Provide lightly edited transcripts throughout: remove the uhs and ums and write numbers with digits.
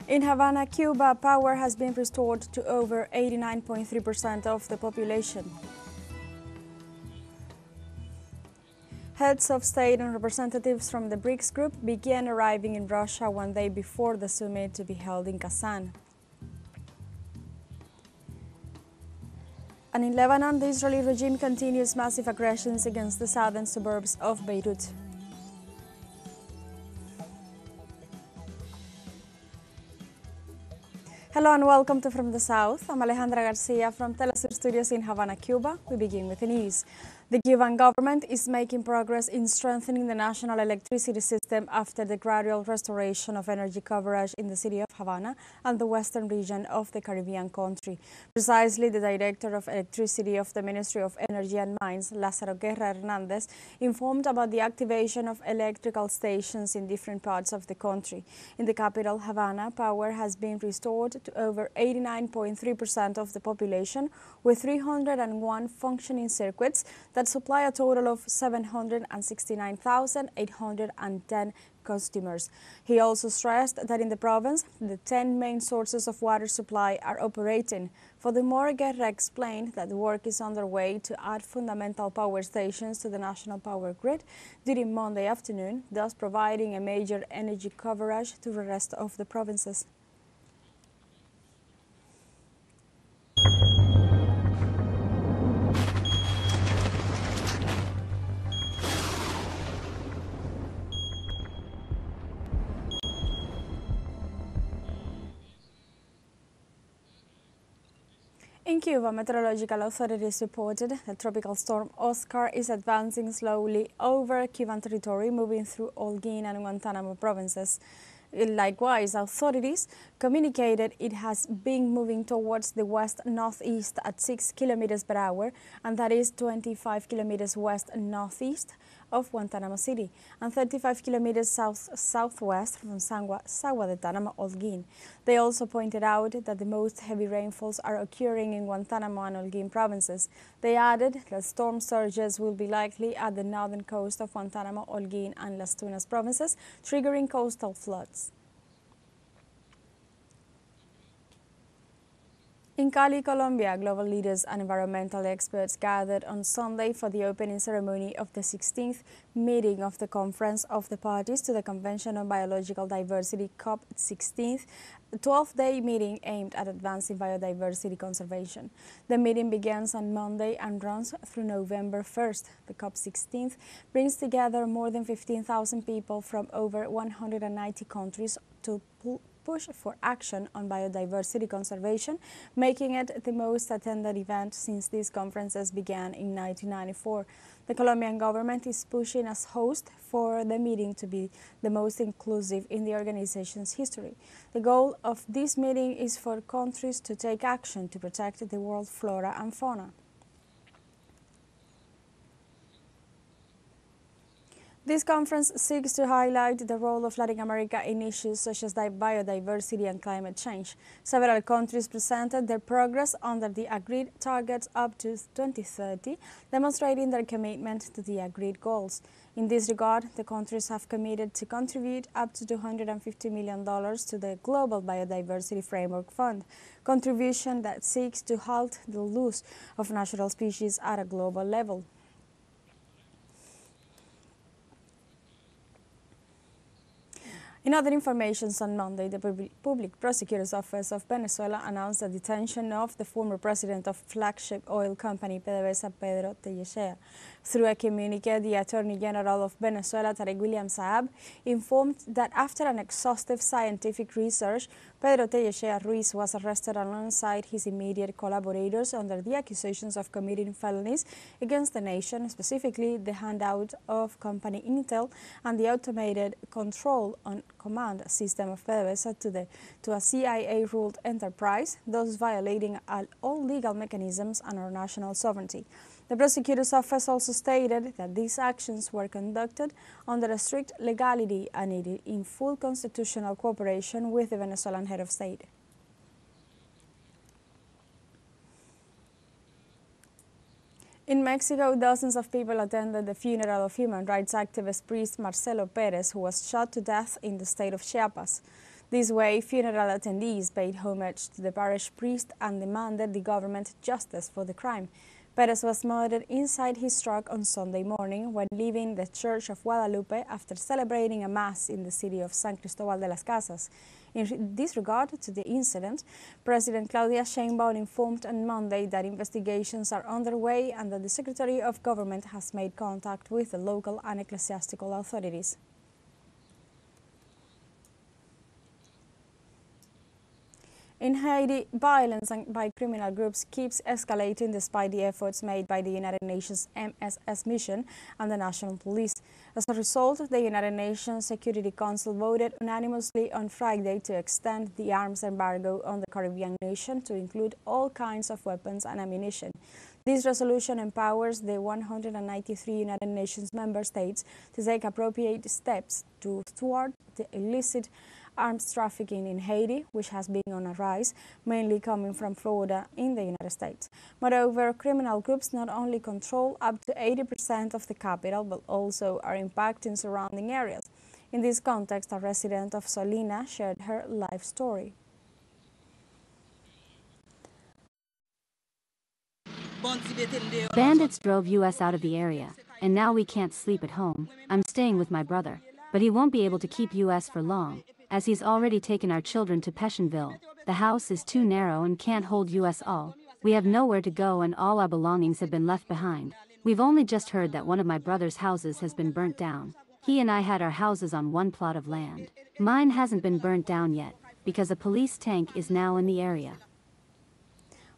In Havana, Cuba, power has been restored to over 89.3% of the population. Heads of state and representatives from the Brics group began arriving in Russia one day before the summit to be held in Kazan. And in Lebanon, the Israeli regime continues massive aggressions against the southern suburbs of Beirut. Hello and welcome to From the South. I'm Alejandra Garcia from teleSUR Studios in Havana, Cuba. We begin with the news. The Cuban government is making progress in strengthening the national electricity system after the gradual restoration of energy coverage in the city of Havana and the western region of the Caribbean country. Precisely, the director of electricity of the Ministry of Energy and Mines, Lázaro Guerra Hernandez, informed about the activation of electrical stations in different parts of the country. In the capital, Havana, power has been restored to over 89.3% of the population, with 301 functioning circuits that supply a total of 769,810 customers. He also stressed that in the province, the 10 main sources of water supply are operating. Furthermore, Guerra explained that the work is underway to add fundamental power stations to the national power grid during Monday afternoon, thus providing a major energy coverage to the rest of the provinces. In Cuba, meteorological authorities reported that tropical storm Oscar is advancing slowly over Cuban territory, moving through Holguin and Guantanamo provinces. Likewise, authorities communicated it has been moving towards the west-northeast at 6 kilometers per hour, and that is 25 kilometers west-northeast of Guantanamo City and 35 kilometers south-southwest from Sagua de Tanamo, Holguin. They also pointed out that the most heavy rainfalls are occurring in Guantanamo and Holguin provinces. They added that storm surges will be likely at the northern coast of Guantanamo, Holguin and Las Tunas provinces, triggering coastal floods. In Cali, Colombia, global leaders and environmental experts gathered on Sunday for the opening ceremony of the 16th meeting of the Conference of the Parties to the Convention on Biological Diversity, COP16, a 12-day meeting aimed at advancing biodiversity conservation. The meeting begins on Monday and runs through November 1st. The COP16 brings together more than 15,000 people from over 190 countries to push for action on biodiversity conservation, making it the most attended event since these conferences began in 1994. The Colombian government is pushing as host for the meeting to be the most inclusive in the organization's history. The goal of this meeting is for countries to take action to protect the world flora and fauna. This conference seeks to highlight the role of Latin America in issues such as biodiversity and climate change. Several countries presented their progress under the agreed targets up to 2030, demonstrating their commitment to the agreed goals. In this regard, the countries have committed to contribute up to $250 million to the Global Biodiversity Framework Fund, contribution that seeks to halt the loss of natural species at a global level. In other information, on Monday, the Public Prosecutor's Office of Venezuela announced the detention of the former president of flagship oil company PDVSA, Pedro Tellechea. Through a communique, the Attorney General of Venezuela, Tarek William Saab, informed that after an exhaustive scientific research, Pedro Tellechea Ruiz was arrested alongside his immediate collaborators under the accusations of committing felonies against the nation, specifically the handout of company Intel and the automated control on command system of PDVSA to a CIA-ruled enterprise, thus violating all legal mechanisms and our national sovereignty. The prosecutor's office also stated that these actions were conducted under a strict legality and in full constitutional cooperation with the Venezuelan head of state. In Mexico, dozens of people attended the funeral of human rights activist priest Marcelo Pérez, who was shot to death in the state of Chiapas. This way, funeral attendees paid homage to the parish priest and demanded the government justice for the crime. Perez was murdered inside his truck on Sunday morning when leaving the Church of Guadalupe after celebrating a mass in the city of San Cristobal de las Casas. In disregard to the incident, President Claudia Sheinbaum informed on Monday that investigations are underway and that the Secretary of Government has made contact with the local and ecclesiastical authorities. In Haiti, violence by criminal groups keeps escalating despite the efforts made by the United Nations MSS mission and the National Police. As a result, the United Nations Security Council voted unanimously on Friday to extend the arms embargo on the Caribbean nation to include all kinds of weapons and ammunition. This resolution empowers the 193 United Nations member states to take appropriate steps to thwart the illicit arms trafficking in Haiti, which has been on a rise, mainly coming from Florida in the United States. Moreover, criminal groups not only control up to 80% of the capital, but also are impacting surrounding areas. In this context, a resident of Solina shared her life story. Bandits drove us out of the area, and now we can't sleep at home. I'm staying with my brother, but he won't be able to keep us for long, as he's already taken our children to Pétionville. The house is too narrow and can't hold us all. We have nowhere to go and all our belongings have been left behind. We've only just heard that one of my brother's houses has been burnt down. He and I had our houses on one plot of land. Mine hasn't been burnt down yet, because a police tank is now in the area.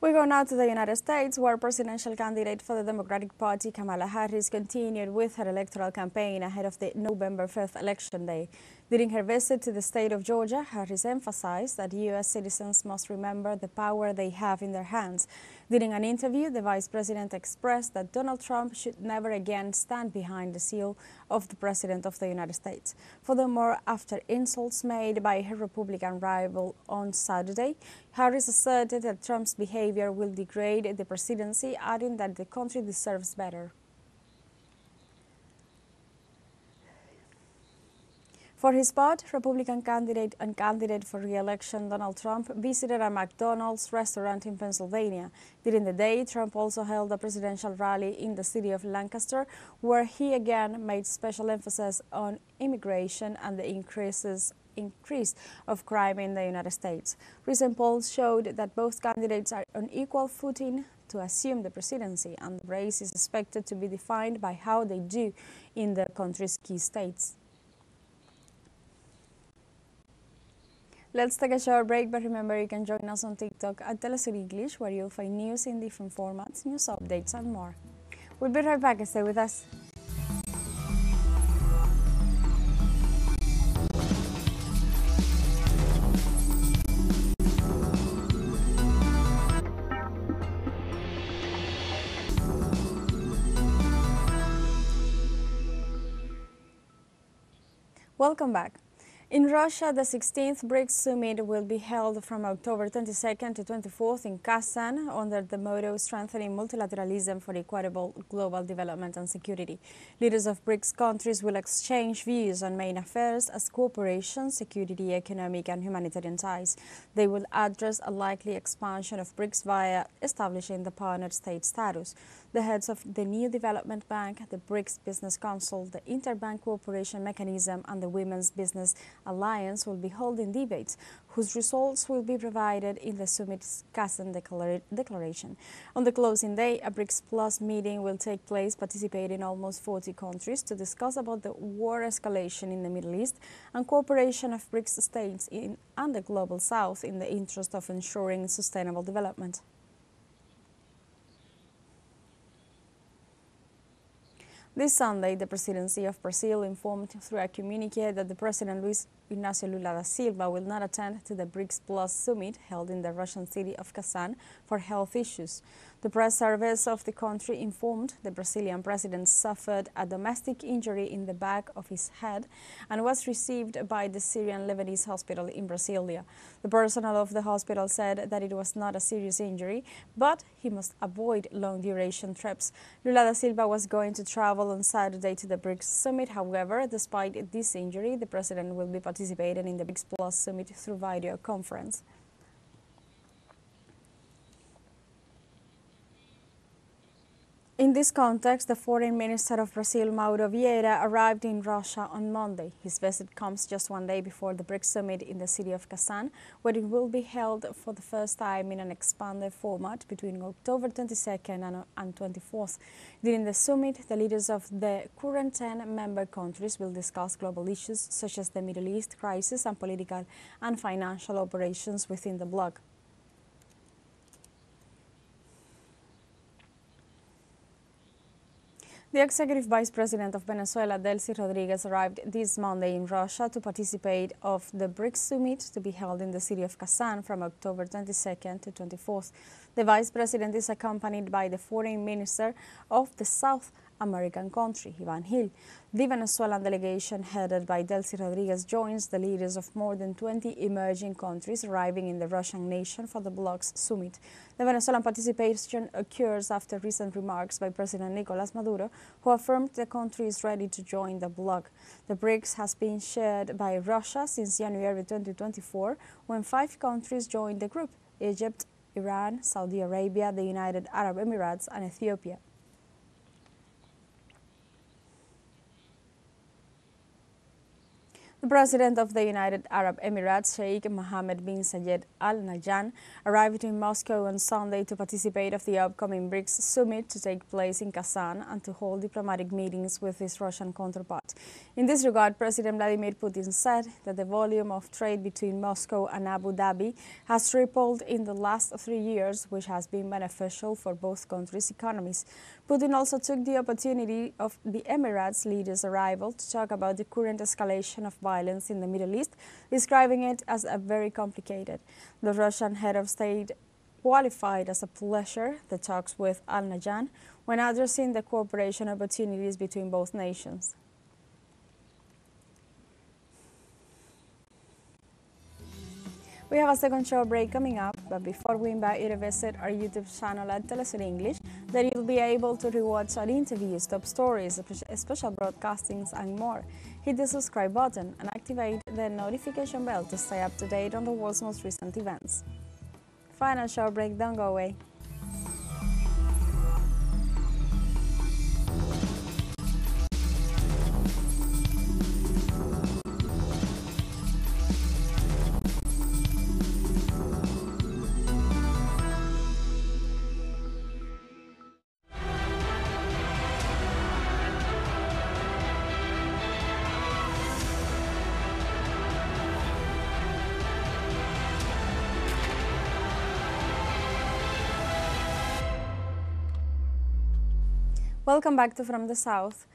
We go now to the United States, where presidential candidate for the Democratic Party, Kamala Harris, continued with her electoral campaign ahead of the November 5th election day. During her visit to the state of Georgia, Harris emphasized that U.S. citizens must remember the power they have in their hands. During an interview, the vice president expressed that Donald Trump should never again stand behind the seal of the President of the United States. Furthermore, after insults made by her Republican rival on Saturday, Harris asserted that Trump's behavior will degrade the presidency, adding that the country deserves better. For his part, Republican candidate and candidate for re-election Donald Trump visited a McDonald's restaurant in Pennsylvania. During the day, Trump also held a presidential rally in the city of Lancaster, where he again made special emphasis on immigration and the increase of crime in the United States. Recent polls showed that both candidates are on equal footing to assume the presidency, and the race is expected to be defined by how they do in the country's key states. Let's take a short break, but remember you can join us on TikTok at teleSUR English, where you'll find news in different formats, news updates and more. We'll be right back. Stay with us. Welcome back. In Russia, the 16th Brics summit will be held from October 22nd to 24th in Kazan under the motto Strengthening Multilateralism for Equitable Global Development and Security. Leaders of Brics countries will exchange views on main affairs as cooperation, security, economic and humanitarian ties. They will address a likely expansion of Brics via establishing the partner state status. The heads of the New Development Bank, the Brics Business Council, the Interbank Cooperation Mechanism and the Women's Business Alliance will be holding debates, whose results will be provided in the summit's Kazan declaration. On the closing day, a Brics Plus meeting will take place, participating almost 40 countries to discuss about the war escalation in the Middle East and cooperation of Brics states and the Global South in the interest of ensuring sustainable development. This Sunday, the presidency of Brazil informed through a communique that the President Luis Inácio Lula da Silva will not attend to the Brics Plus summit held in the Russian city of Kazan for health issues. The press service of the country informed the Brazilian president suffered a domestic injury in the back of his head and was received by the Syrian-Lebanese hospital in Brasilia. The personnel of the hospital said that it was not a serious injury, but he must avoid long-duration trips. Lula da Silva was going to travel on Saturday to the Brics summit. However, despite this injury, the president will be participating participated in the Brics Plus summit through video conference. In this context, the Foreign Minister of Brazil, Mauro Vieira, arrived in Russia on Monday. His visit comes just one day before the Brics summit in the city of Kazan, where it will be held for the first time in an expanded format between October 22nd and 24th. During the summit, the leaders of the current 10 member countries will discuss global issues such as the Middle East crisis and political and financial operations within the bloc. The Executive Vice President of Venezuela, Delcy Rodriguez, arrived this Monday in Russia to participate of the Brics summit to be held in the city of Kazan from October 22nd to 24th. The Vice President is accompanied by the Foreign Minister of the South American country, Ivan Hill. The Venezuelan delegation headed by Delcy Rodriguez joins the leaders of more than 20 emerging countries arriving in the Russian nation for the bloc's summit. The Venezuelan participation occurs after recent remarks by President Nicolás Maduro, who affirmed the country is ready to join the bloc. The Brics has been chaired by Russia since January 2024, when 5 countries joined the group: Egypt, Iran, Saudi Arabia, the United Arab Emirates, and Ethiopia. The President of the United Arab Emirates, Sheikh Mohammed bin Zayed Al Nahyan, arrived in Moscow on Sunday to participate of the upcoming Brics summit to take place in Kazan and to hold diplomatic meetings with his Russian counterpart. In this regard, President Vladimir Putin said that the volume of trade between Moscow and Abu Dhabi has tripled in the last 3 years, which has been beneficial for both countries' economies. Putin also took the opportunity of the Emirates' leaders' arrival to talk about the current escalation of violence in the Middle East, describing it as a very complicated. The Russian head of state qualified as a pleasure the talks with Al Nahyan when addressing the cooperation opportunities between both nations. We have a second show break coming up, but before we invite you to visit our YouTube channel at teleSUR English, there you'll be able to rewatch our interviews, top stories, special broadcastings, and more. Hit the subscribe button and activate the notification bell to stay up to date on the world's most recent events. Final show break, don't go away. Welcome back to From the South.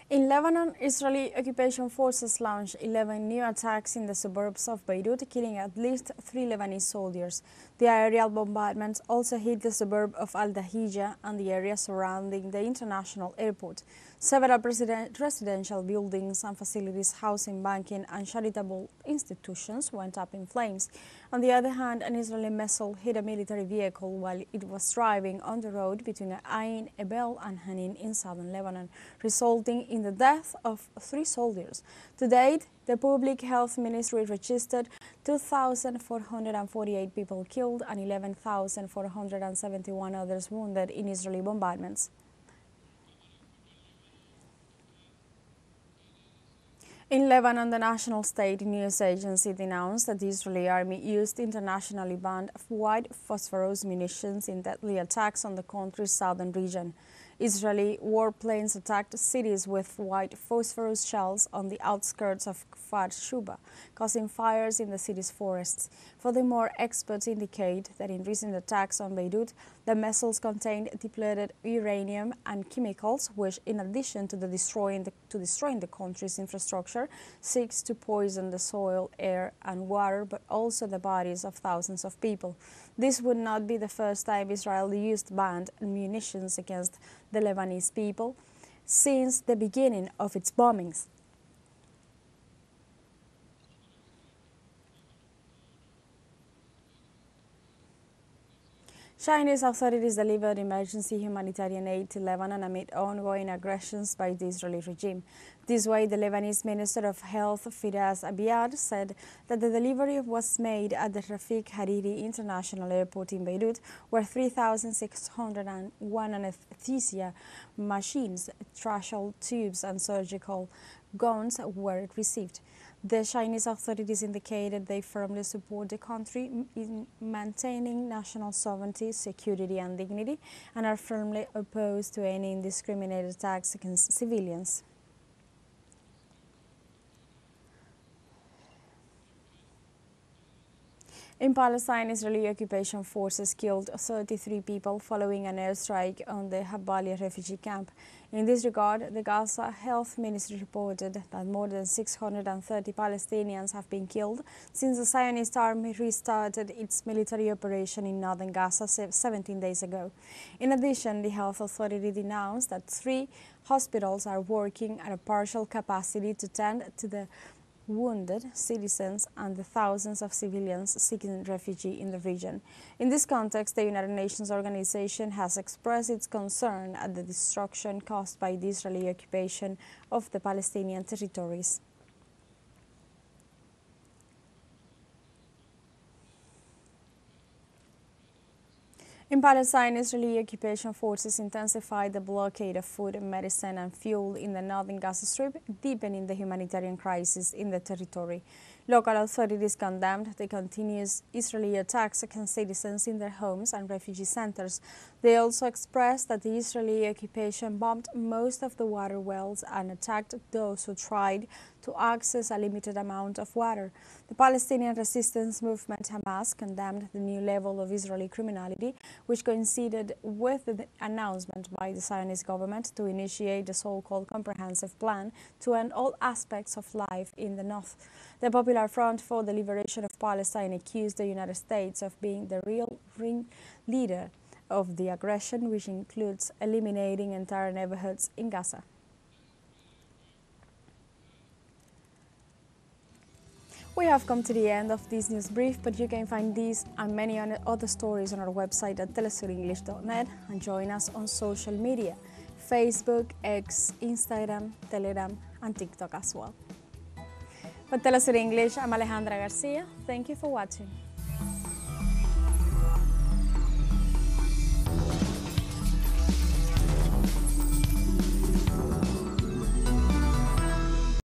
In Lebanon, Israeli occupation forces launched 11 new attacks in the suburbs of Beirut, killing at least 3 Lebanese soldiers. The aerial bombardments also hit the suburb of Al-Dahija and the area surrounding the international airport. Several residential buildings and facilities housing banking and charitable institutions went up in flames. On the other hand, an Israeli missile hit a military vehicle while it was driving on the road between Ain Ebel and Hanin in southern Lebanon, resulting in the death of 3 soldiers. To date, the Public Health Ministry registered 2,448 people killed and 11,471 others wounded in Israeli bombardments. In Lebanon, the National State News Agency denounced that the Israeli army used internationally banned white phosphorus munitions in deadly attacks on the country's southern region. Israeli warplanes attacked cities with white phosphorus shells on the outskirts of Kfar Shuba, causing fires in the city's forests. Furthermore, experts indicate that in recent attacks on Beirut, the missiles contained depleted uranium and chemicals, which, in addition to destroying the country's infrastructure, seeks to poison the soil, air, and water, but also the bodies of thousands of people. This would not be the first time Israel used banned munitions against the Lebanese people since the beginning of its bombings. Chinese authorities delivered emergency humanitarian aid to Lebanon amid ongoing aggressions by the Israeli regime. This way, the Lebanese Minister of Health, FTS, said that the delivery was made at the Rafik Hariri International Airport in Beirut, where 3,601 anesthesia machines, tracheal tubes and surgical gowns were received. The Chinese authorities indicated they firmly support the country in maintaining national sovereignty, security and dignity, and are firmly opposed to any indiscriminate attacks against civilians. In Palestine, Israeli occupation forces killed 33 people following an airstrike on the Havana refugee camp. In this regard, the Gaza Health Ministry reported that more than 630 Palestinians have been killed since the Zionist army restarted its military operation in northern Gaza 17 days ago. In addition, the health authority denounced that 3 hospitals are working at a partial capacity to tend to the wounded citizens and the thousands of civilians seeking refuge in the region. In this context, the United Nations organization has expressed its concern at the destruction caused by the Israeli occupation of the Palestinian territories. In Palestine, Israeli occupation forces intensified the blockade of food, medicine and fuel in the northern Gaza Strip, deepening the humanitarian crisis in the territory. Local authorities condemned the continuous Israeli attacks against citizens in their homes and refugee centers. They also expressed that the Israeli occupation bombed most of the water wells and attacked those who tried to access a limited amount of water. The Palestinian resistance movement Hamas condemned the new level of Israeli criminality, which coincided with the announcement by the Zionist government to initiate the so-called comprehensive plan to end all aspects of life in the north. The Popular Front for the Liberation of Palestine accused the United States of being the real ringleader of the aggression, which includes eliminating entire neighborhoods in Gaza. We have come to the end of this news brief, but you can find these and many other stories on our website at telesurenglish.net and join us on social media, Facebook, X, Instagram, Telegram and TikTok as well. For TeleSUR English, I'm Alejandra Garcia. Thank you for watching.